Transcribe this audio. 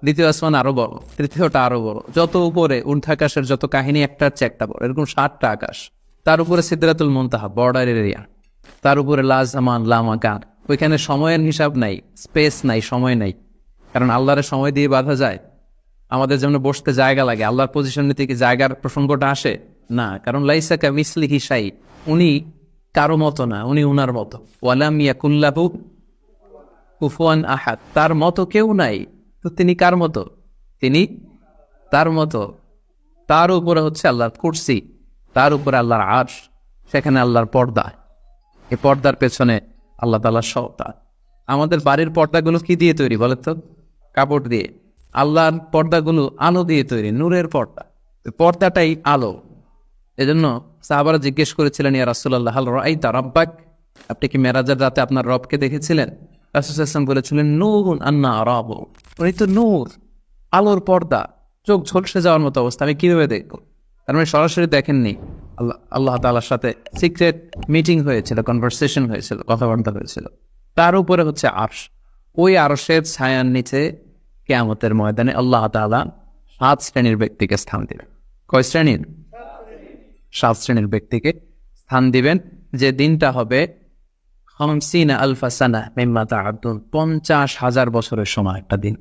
দ্বিতীয় আসমান আরো বড়, তৃতীয়টা আরো বড়, যত উপরে ঊর্ধ্বাকাশের যত কাহিনী একটার চেয়ে একটা বড়, এরকম 7টা আকাশ। তার উপরে সিদরাতুল মুনতাহা বর্ডার এরিয়া, তার উপরে লা জামান লা মাকান, ওইখানে সময়ের হিসাব নাই, স্পেস নাই, সময় নাই। কারণ আল্লাহরের সময় দিয়ে বাঁধা যায়? আমাদের যেমন বসতে জায়গা লাগে, আল্লাহর পজিশন নিতে কি জায়গার প্রসঙ্গটা আসে না? কারণ লাইসা কামিসলিহি শাই, উনি কারো মতো না, উনি উনার মতো। ওয়ালাম ইয়াকুল্লাহু কুফুয়ান আহাদ, তার মতো কেউ নাই। তো তিনি কার মতো? তিনি তার মতো। তার উপরে হচ্ছে আল্লাহর কুরসি, তার উপরে আল্লাহর আরশ, সেখানে আল্লাহর পর্দা, এই পর্দার পেছনে আল্লাহ তাআলার সত্তা। আমাদের বাড়ির পর্দাগুলো কি দিয়ে তৈরি বলে তো? কাপড় দিয়ে। আল্লাহর পর্দাগুলো আলো দিয়ে তৈরি, নূরের পর্দা। তো পর্দাটাই আলো। এজন্য সাহাবারা জিজ্ঞেস করেছিলেন, ইয়া রাসূলুল্লাহ হাল রাআইতা রাব্বাক, আপনি কি মেরাজের রাতে আপনার রবকে দেখেছিলেন? রাসূল সাল্লাল্লাহু আলাইহি ওয়াসাল্লাম বলেছিলেন, নূরুন আন্না আরাবু, উনি তো নূর, আলোর পর্দা, চোখ ঝলসে যাওয়ার মতো অবস্থা, আমি কিভাবে দেখবো? তার মানে সরাসরি দেখেননি। আল্লাহ তাআলার সাথে সিক্রেট মিটিং হয়েছিল, কনভারসেশন হয়েছিল, কথাবার্তা হয়েছিল। তার উপরে হচ্ছে আরশ, ওই আরশের ছায়ার নিচে কিয়ামতের ময়দানে আল্লাহ তাআলা 7 শ্রেণীর ব্যক্তিকে স্থান দিবেন। কয় শ্রেণীর? 7 শ্রেণীর ব্যক্তিকে স্থান দিবেন, যে দিনটা হবে 50,000 সানা মিম্মা তা'উদ্দুন, 50,000 বছরের সময় একটা দিন।